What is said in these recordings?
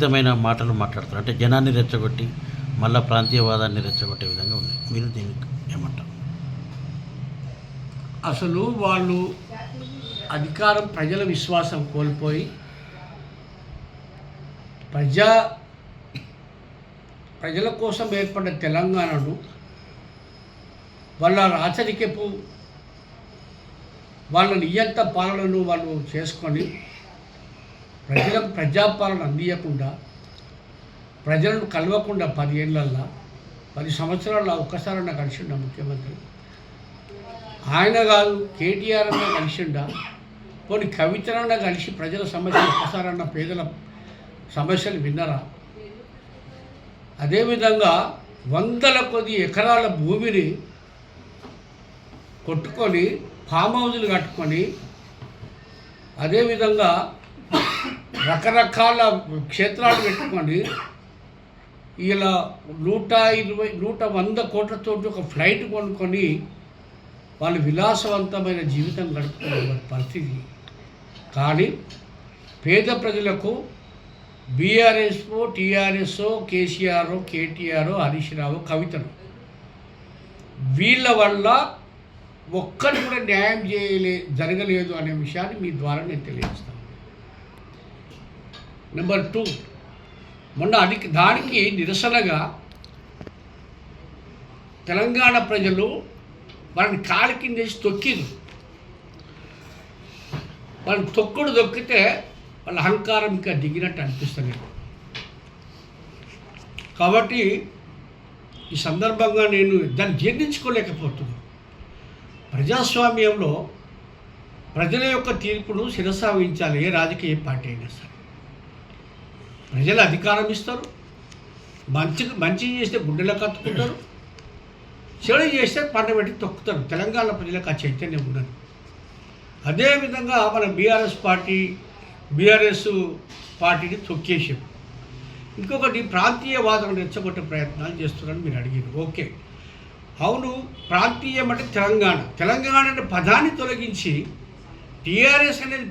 విపరీతమైన మాటలు మాట్లాడతారు. అంటే జనాన్ని రెచ్చగొట్టి మళ్ళా ప్రాంతీయవాదాన్ని రెచ్చగొట్టే విధంగా ఉంది. మీరు దీనికి ఏమంటారు? అసలు వాళ్ళు అధికారం, ప్రజల విశ్వాసం కోల్పోయి ప్రజల కోసం ఏర్పడ్డ తెలంగాణను వాళ్ళ రాచరికపు వాళ్ళ నియంత పాలనను వాళ్ళు చేసుకొని ప్రజలకు ప్రజాపాలన అందియకుండా, ప్రజలను కలవకుండా 10 సంవత్సరాల్లో ఒక్కసారన్నా కలిసిండా ముఖ్యమంత్రి? ఆయన కాదు, కేటీఆర్ అన్న కలిసిండా? పోనీ కవితనన్నా కలిసి ప్రజల సమస్యలు ఒక్కసారన్నా, పేదల సమస్యలు విన్నరా? అదేవిధంగా వందల కొద్ది ఎకరాల భూమిని కొట్టుకొని ఫామ్ హౌజులు కట్టుకొని, అదేవిధంగా రకరకాల క్షేత్రాలు పెట్టుకొని ఇలా 100 కోట్లతో ఒక ఫ్లైట్ కొనుక్కొని వాళ్ళు విలాసవంతమైన జీవితం గడుపుతున్న పరిస్థితి. కానీ పేద ప్రజలకు బీఆర్ఎస్ఓ, టీఆర్ఎస్ఓ, కేసీఆర్, కేటీఆర్, హరీష్ రావు, కవితలు వీళ్ళ వల్ల ఒక్కటి కూడా న్యాయం జరగలేదు అనే విషయాన్ని మీ ద్వారా నేను తెలియజేస్తాను. నెంబర్ 2, మొన్న దానికి నిరసనగా తెలంగాణ ప్రజలు వాళ్ళని కాలి కిందేసి తొక్కిరు. వాళ్ళని తొక్కితే వాళ్ళ అహంకారం ఇంకా దిగినట్టు అనిపిస్తుంది. కాబట్టి ఈ సందర్భంగా నేను దాన్ని జీర్ణించుకోలేకపోతున్నాను. ప్రజాస్వామ్యంలో ప్రజల యొక్క తీర్పును శిరసావహించాలి ఏ రాజకీయ పార్టీ అయినా సరే. ప్రజలు అధికారం ఇస్తారు, మంచి చేస్తే గుండెలో కత్తుకుంటారు, చెడు చేస్తే పంట పెట్టి తొక్కుతారు. తెలంగాణ ప్రజలకు ఆ చైతన్యం ఉన్నది. అదేవిధంగా మన బీఆర్ఎస్ పార్టీని తొక్కేసాం. ఇంకొకటి ప్రాంతీయవాదం రెచ్చగొట్టే ప్రయత్నాలు చేస్తున్నారని మీరు అడిగారు. ఓకే, అవును, ప్రాంతీయం అంటే తెలంగాణ అనే పదాన్ని తొలగించి టీఆర్ఎస్ అనేది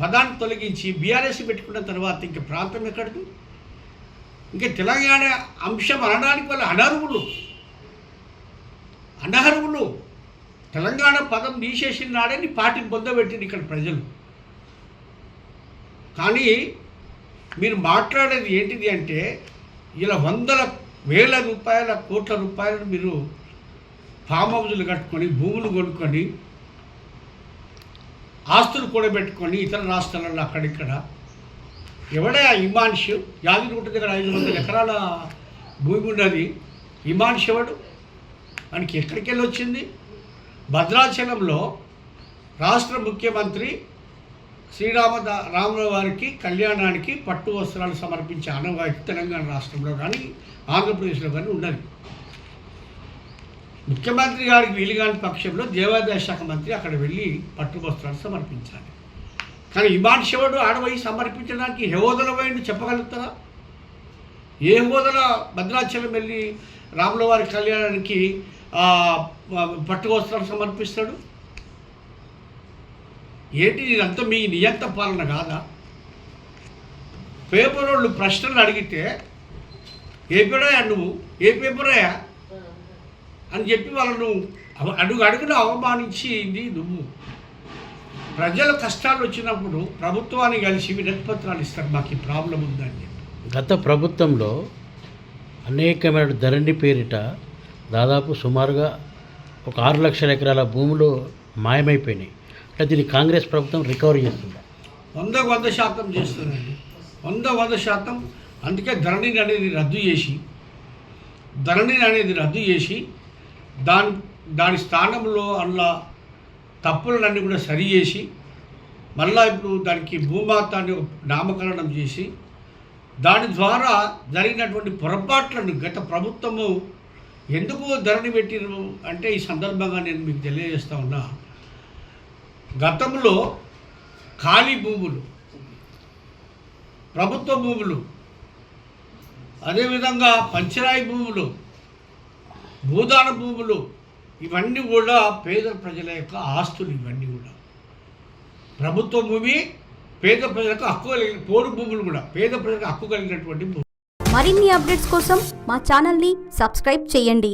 పదాన్ని తొలగించి బీఆర్ఎస్ పెట్టుకున్న తర్వాత ఇంకా ప్రాంతం ఎక్కడదు? ఇంకా తెలంగాణ అంశం అనడానికి వాళ్ళ అనర్హులు. తెలంగాణ పదం తీసేసిన నాడని పార్టీని పొందబెట్టింది ఇక్కడ ప్రజలు. కానీ మీరు మాట్లాడేది ఏంటిది అంటే ఇలా వందల వేల రూపాయల కోట్ల రూపాయలు మీరు ఫామ్ హౌజులు కట్టుకొని, భూములు కొనుక్కొని, ఆస్తులు కూడబెట్టుకొని ఇతర రాష్ట్రాలలో అక్కడిక్కడ. ఎవడే ఇమాన్ష్? యాదగిరిగుట్ట దగ్గర 500 ఎకరాల భూమి ఉన్నది. ఇమాన్ష్ ఎవడు? మనకి ఎక్కడికి వెళ్ళి వచ్చింది? భద్రాచలంలో రాష్ట్ర ముఖ్యమంత్రి రాముల వారికి కళ్యాణానికి పట్టు వస్త్రాలు సమర్పించే ఆనవాయితీ తెలంగాణ రాష్ట్రంలో కానీ ఆంధ్రప్రదేశ్లో కానీ ఉన్నది. ముఖ్యమంత్రి గారికి వీలు కాని పక్షంలో దేవాదాయ శాఖ మంత్రి అక్కడ వెళ్ళి పట్టు వస్త్రాలు సమర్పించాలి. కానీ ఇమాన్ శివుడు ఆడవై సమర్పించడానికి హోదల పోయింది చెప్పగలుగుతారా? ఏ హోదల భద్రాచలం వెళ్ళి రాముల వారి కళ్యాణానికి పట్టు వస్త్రాలు సమర్పిస్తాడు? ఏంటి ఇదంతా మీ నియంత పాలన కాదా? పేపర్ వాళ్ళు ప్రశ్నలు అడిగితే ఏ పేపరయా అని చెప్పి వాళ్ళను అడుగున అవమానించింది నువ్వు. ప్రజల కష్టాలు వచ్చినప్పుడు ప్రభుత్వాన్ని కలిసి వినతిపత్రాలు ఇస్తారు, మాకు ఈ ప్రాబ్లం ఉందని చెప్పి. గత ప్రభుత్వంలో అనేకమైన ధరణి పేరిట దాదాపు సుమారుగా ఒక 6 లక్షల ఎకరాల భూములు మాయమైపోయినాయి. అంటే దీన్ని కాంగ్రెస్ ప్రభుత్వం రికవరీ చేస్తుంది. 100% చేస్తుందండి. 100%. అందుకే ధరణి అనేది రద్దు చేసి దాని స్థానంలో అలా తప్పులన్నీ కూడా సరి చేసి మళ్ళా ఇప్పుడు దానికి భూమాత అని నామకరణం చేసి దాని ద్వారా జరిగినటువంటి పొరపాట్లను గత ప్రభుత్వము ఎందుకు ధరణి పెట్టిరు అంటే ఈ సందర్భంగా నేను మీకు తెలియజేస్తా ఉన్నా. గతంలో ఖాళీ భూములు, ప్రభుత్వ భూములు, అదేవిధంగా పంచరాయి భూములు, భూదాన భూములు, ఇవన్నీ కూడా పేద ప్రజల యొక్క ఆస్తులు. ఇవన్నీ కూడా ప్రభుత్వ భూమి, పేద ప్రజలకు హక్కు కలిగిన పోడు భూములు కూడా పేద ప్రజలకు హక్కు కలిగినటువంటి భూములు. మరిన్ని అప్డేట్స్ కోసం మా ఛానల్ని సబ్స్క్రైబ్ చేయండి.